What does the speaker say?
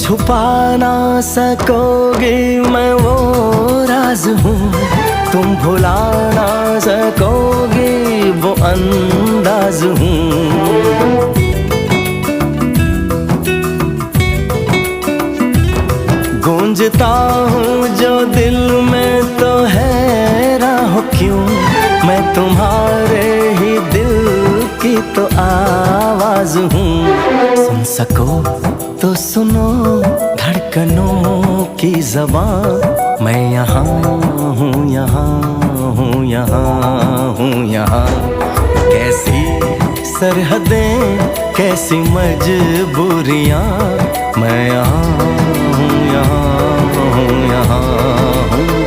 छुपा ना सकोगी मैं वो राज हूँ, तुम भुला ना सकोगी वो अंदाज हूँ। गूंजता हूँ जो दिल में तो हैरान हो क्यों, मैं तुम्हारे ही दिल की तो आवाज हूँ। सुन सको तो सुनो धड़कनों की ज़बान, मैं यहाँ हूँ, यहाँ हूँ, यहाँ हूँ, यहाँ। कैसी सरहदें, कैसी मजबूरियाँ, मैं यहाँ हूँ, यहाँ हूँ, यहाँ हूँ।